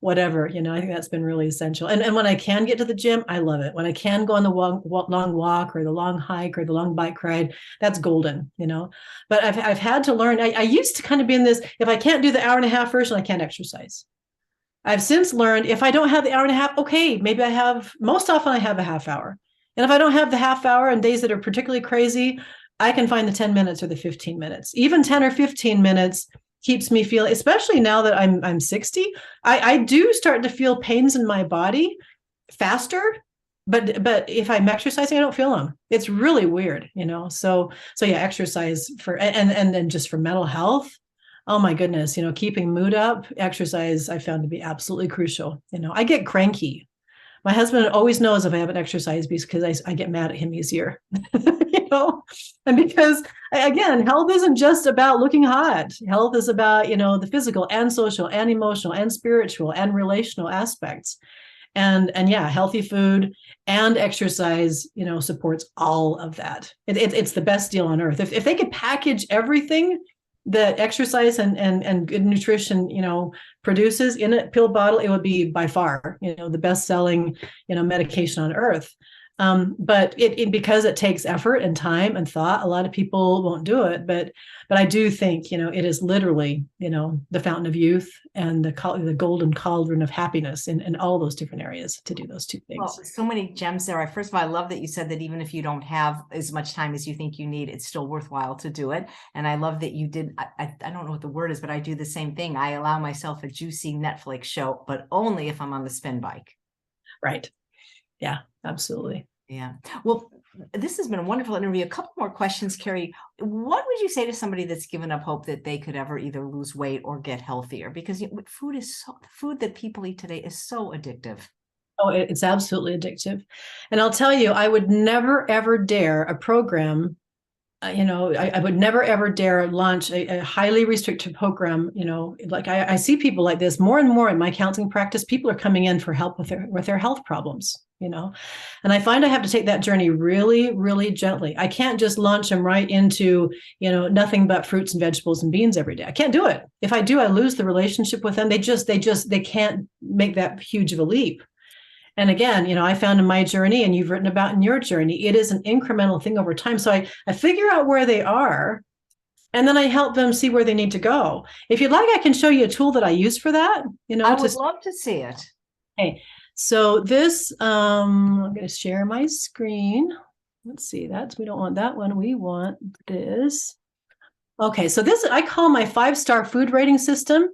whatever. I think that's been really essential. And when I can get to the gym, I love it. When I can go on the long walk or the long hike or the long bike ride, that's golden, But I've had to learn. I used to kind of be in this, if I can't do the hour and a half first, I can't exercise. I've since learned if I don't have the hour and a half, okay, maybe most often I have a half hour. And if I don't have the half hour on days that are particularly crazy, I can find the 10 minutes or the 15 minutes, even 10 or 15 minutes keeps me feeling, especially now that I'm 60, I do start to feel pains in my body faster. But if I'm exercising, I don't feel them. It's really weird, So yeah, exercise and then just for mental health. Oh my goodness, keeping mood up, exercise I found to be absolutely crucial. I get cranky. My husband always knows if I haven't exercised because I get mad at him easier, and because again, health isn't just about looking hot. Health is about, the physical and social and emotional and spiritual and relational aspects. And yeah, healthy food and exercise, supports all of that. It's the best deal on earth. If they could package everything that exercise and good nutrition, produces in a pill bottle, it would be by far, the best selling, medication on earth. But because it takes effort and time and thought, a lot of people won't do it. But I do think, it is literally, the fountain of youth and the golden cauldron of happiness in all those different areas to do those two things. Well, so many gems there. First of all, I love that you said that even if you don't have as much time as you think you need, it's still worthwhile to do it. And I love that you did, I don't know what the word is, but I do the same thing. I allow myself a juicy Netflix show, but only if I'm on the spin bike. Right. Yeah, absolutely. Yeah. Well, this has been a wonderful interview. A couple more questions, Carrie. What would you say to somebody that's given up hope that they could ever either lose weight or get healthier? Because food that people eat today is so addictive. Oh, it's absolutely addictive. And I'll tell you, I would never, ever dare a program. I would never, ever dare launch a highly restricted program. Like I see people like this more and more in my counseling practice. People are coming in for help with their health problems, and I find I have to take that journey really, really gently. I can't just launch them right into, nothing but fruits and vegetables and beans every day. I can't do it. If I do, I lose the relationship with them. They can't make that huge of a leap. And again, I found in my journey, and you've written about in your journey, it is an incremental thing over time. So I figure out where they are, and then I help them see where they need to go. If you'd like, I can show you a tool that I use for that. I would love to see it. Okay, so this, I'm going to share my screen. Let's see, we don't want that one. We want this. Okay, so this I call my 5-star food rating system.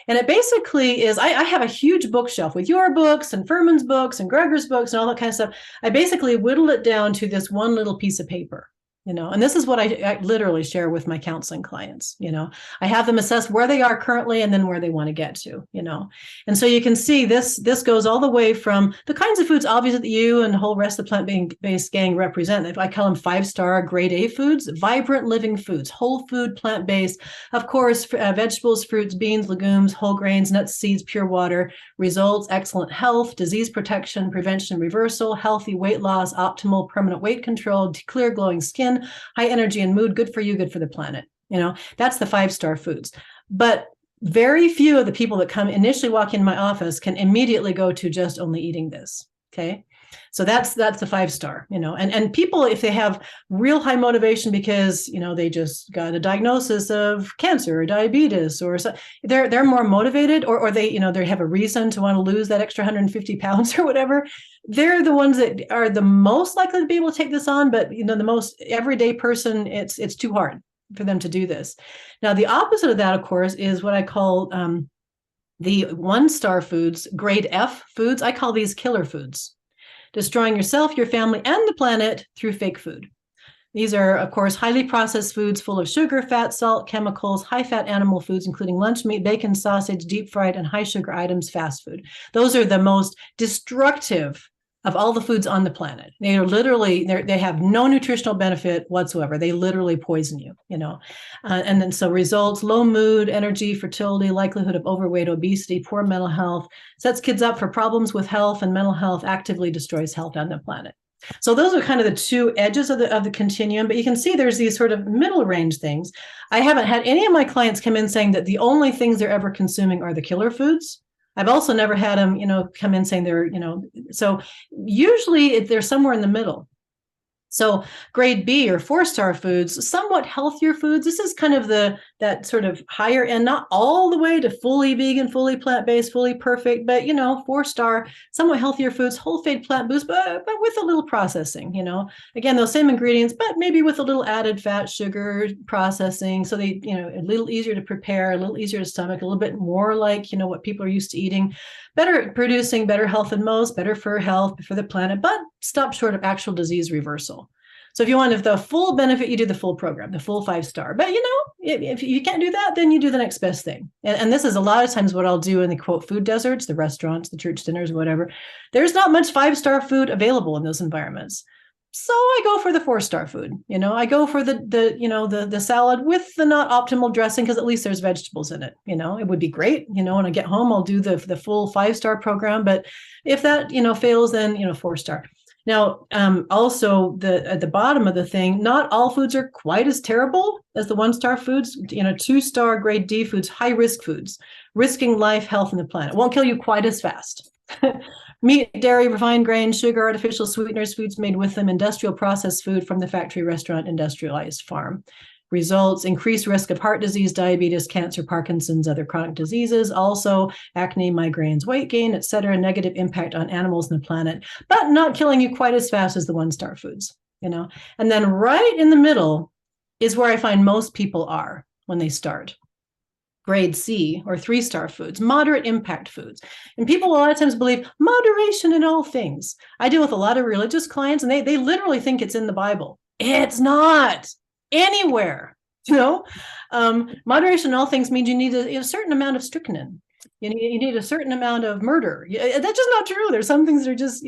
And it basically is, I have a huge bookshelf with your books and Furman's books and Gregor's books and all that kind of stuff. I basically whittle it down to this one little piece of paper. And this is what I literally share with my counseling clients. I have them assess where they are currently and then where they want to get to, and so you can see this goes all the way from the kinds of foods, obviously, that you and the whole rest of the plant-based gang represent. If I call them 5-star grade A foods, vibrant living foods, whole food, plant-based, of course, vegetables, fruits, beans, legumes, whole grains, nuts, seeds, pure water, results, excellent health, disease protection, prevention, reversal, healthy weight loss, optimal permanent weight control, clear glowing skin, high energy and mood, good for you, good for the planet. That's the 5-star foods. But very few of the people that initially walk in my office can immediately go to just only eating this. Okay. So that's the 5-star, and people, if they have real high motivation because, they just got a diagnosis of cancer or diabetes or so, they're more motivated, or they, they have a reason to want to lose that extra 150 pounds or whatever. They're the ones that are the most likely to be able to take this on. But, the most everyday person, it's too hard for them to do this. Now, the opposite of that, of course, is what I call the 1-star foods, grade F foods. I call these killer foods. Destroying yourself, your family, and the planet through fake food. These are, of course, highly processed foods full of sugar, fat, salt, chemicals, high-fat animal foods, including lunch meat, bacon, sausage, deep fried, and high-sugar items, fast food. Those are the most destructive of all the foods on the planet. They are literally, they have no nutritional benefit whatsoever. They literally poison you, and then so results, low mood, energy, fertility, likelihood of overweight, obesity, poor mental health, sets kids up for problems with health and mental health, actively destroys health on the planet. So those are kind of the two edges of the continuum, but you can see there's these sort of middle range things. I haven't had any of my clients come in saying that the only things they're ever consuming are the killer foods. I've also never had them, come in saying they're, so usually they're somewhere in the middle. So grade B or 4-star foods, somewhat healthier foods. This is kind of the that sort of higher end, not all the way to fully vegan, fully plant-based, fully perfect, but 4-star, somewhat healthier foods, whole feed plant boost, but with a little processing, again, those same ingredients, but maybe with a little added fat, sugar processing. So they, a little easier to prepare, a little easier to stomach, a little bit more like, what people are used to eating, better producing, better health than most, better for health, for the planet, but stop short of actual disease reversal. So if you want the full benefit, you do the full program, the full 5-star. But if you can't do that, then you do the next best thing. And this is a lot of times what I'll do in the quote food deserts, the restaurants, the church dinners, whatever. There's not much 5-star food available in those environments. So I go for the 4-star food. I go for the salad with the not optimal dressing, because at least there's vegetables in it. It would be great. When I get home, I'll do the full 5-star program. But if that fails, then 4-star. Now, also at the bottom of the thing, not all foods are quite as terrible as the 1-star foods. 2-star grade D foods, high risk foods, risking life, health, and the planet. Won't kill you quite as fast. Meat, dairy, refined grain, sugar, artificial sweeteners, foods made with them, industrial processed food from the factory, restaurant, industrialized farm. Results: increased risk of heart disease, diabetes, cancer, Parkinson's, other chronic diseases, also acne, migraines, weight gain, etc. Negative impact on animals and the planet, but not killing you quite as fast as the 1-star foods, And then right in the middle is where I find most people are when they start. Grade C or 3-star foods, moderate impact foods. And people a lot of times believe moderation in all things. I deal with a lot of religious clients, and they literally think it's in the Bible. It's not anywhere. Moderation in all things means you need a certain amount of strychnine. You need a certain amount of murder. That's just not true. There's some things that are just,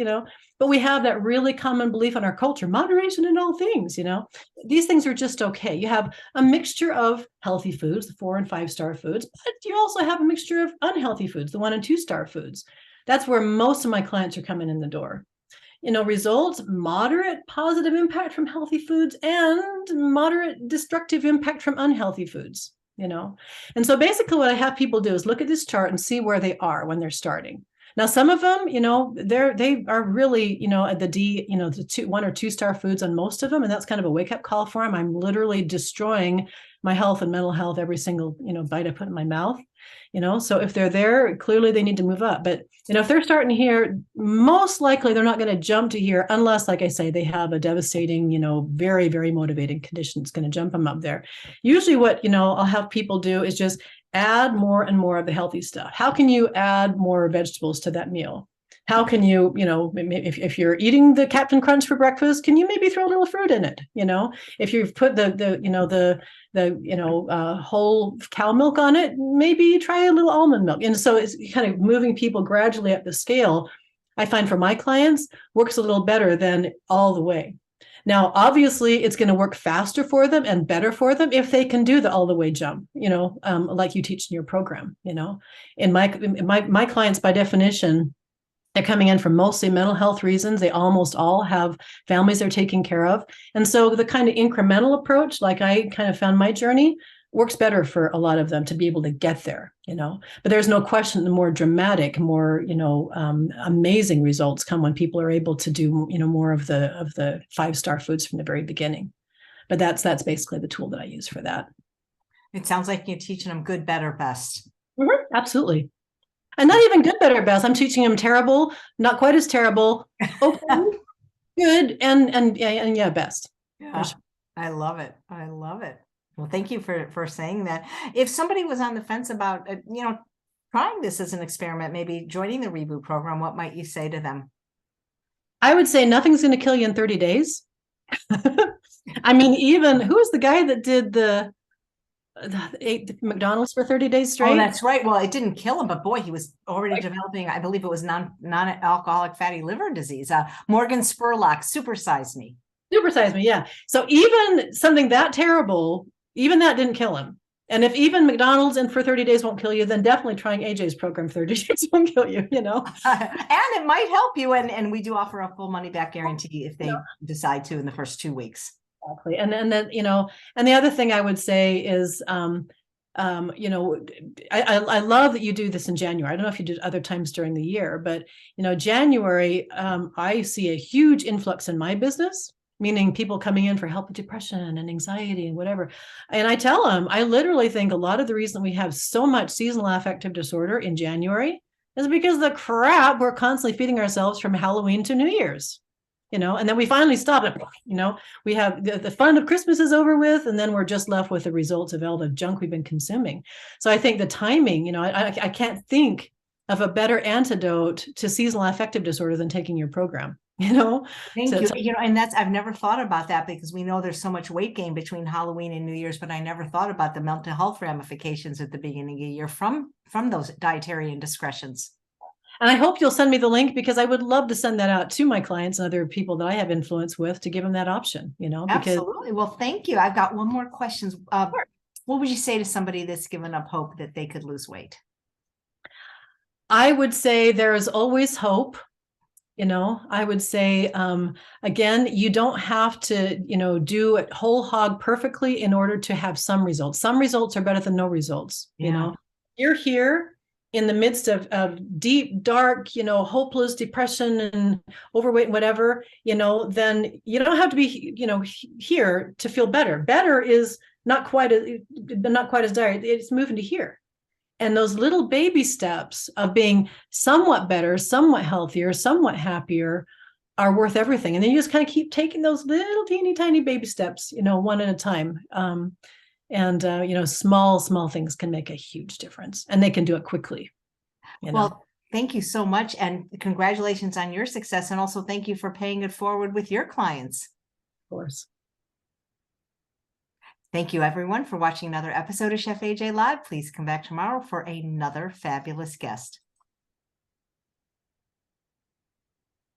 but we have that really common belief in our culture, moderation in all things, These things are just okay. You have a mixture of healthy foods, the 4- and 5-star foods, but you also have a mixture of unhealthy foods, the 1- and 2-star foods. That's where most of my clients are coming in the door. Results: moderate positive impact from healthy foods and moderate destructive impact from unhealthy foods, And so basically what I have people do is look at this chart and see where they are when they're starting. Now, some of them, they are really, at the D, the 1- or 2-star foods on most of them. And that's kind of a wake up call for them. I'm literally destroying my health and mental health every single, bite I put in my mouth. So if they're there, clearly they need to move up. But, if they're starting here, most likely they're not going to jump to here unless, like I say, they have a devastating, very, very motivating condition that's going to jump them up there. Usually what, I'll have people do is just add more and more of the healthy stuff. How can you add more vegetables to that meal? How can you, if you're eating the Captain Crunch for breakfast, can you maybe throw a little fruit in it? If you've put the whole cow milk on it, maybe try a little almond milk. And so it's kind of moving people gradually up the scale. I find for my clients works a little better than all the way. Now, obviously, it's going to work faster for them and better for them if they can do the all the way jump, like you teach in your program. In my clients, by definition, they're coming in for mostly mental health reasons. They almost all have families they're taking care of. And so the kind of incremental approach, like I kind of found my journey, works better for a lot of them to be able to get there, But there's no question the more dramatic, more, amazing results come when people are able to do, more of the 5-star foods from the very beginning. But that's basically the tool that I use for that. It sounds like you're teaching them good, better, best. Mm-hmm, absolutely. And not even good, better, best. I'm teaching them terrible, not quite as terrible, okay, good, and yeah, best. Yeah, sure. I love it. I love it. Well, thank you for saying that. If somebody was on the fence about, trying this as an experiment, maybe joining the Reboot program, what might you say to them? I would say nothing's going to kill you in 30 days. I mean, even who's the guy that did ate McDonald's for 30 days straight? Oh, that's right. Well, it didn't kill him, but boy, he was already developing, I believe it was non-alcoholic fatty liver disease. Morgan Spurlock, Supersize Me. Supersize Me, yeah. So even something that terrible, even that didn't kill him. And if even McDonald's and for 30 days won't kill you, then definitely trying AJ's program 30 days won't kill you, And it might help you. And we do offer a full money back guarantee if they decide to in the first 2 weeks. Exactly. And then, and the other thing I would say is, I love that you do this in January. I don't know if you did other times during the year, but, January, I see a huge influx in my business. meaning people coming in for help with depression and anxiety and whatever. And I tell them, I literally think a lot of the reason we have so much seasonal affective disorder in January is because the crap we're constantly feeding ourselves from Halloween to New Year's, and then we finally stop it. We have the fun of Christmas is over with, and then we're just left with the results of all the junk we've been consuming. So I think the timing, I can't think of a better antidote to seasonal affective disorder than taking your program. Thank you. And I've never thought about that, because we know there's so much weight gain between Halloween and New Year's, but I never thought about the mental health ramifications at the beginning of the year from those dietary indiscretions. And I hope you'll send me the link, because I would love to send that out to my clients and other people that I have influence with to give them that option, because Absolutely. Well, thank you. I've got one more question. What would you say to somebody that's given up hope that they could lose weight? I would say there is always hope. I would say, again, you don't have to, do it whole hog perfectly in order to have some results. Some results are better than no results. You're here in the midst of deep, dark, hopeless depression and overweight and whatever, then you don't have to be, here to feel better. Better is not quite as dire. It's moving to here. And those little baby steps of being somewhat better, somewhat healthier, somewhat happier are worth everything. And then you just kind of keep taking those little teeny tiny baby steps, one at a time. Small things can make a huge difference, and they can do it quickly. Well, thank you so much. And congratulations on your success. And also thank you for paying it forward with your clients. Of course. Thank you, everyone, for watching another episode of Chef AJ Live. Please come back tomorrow for another fabulous guest.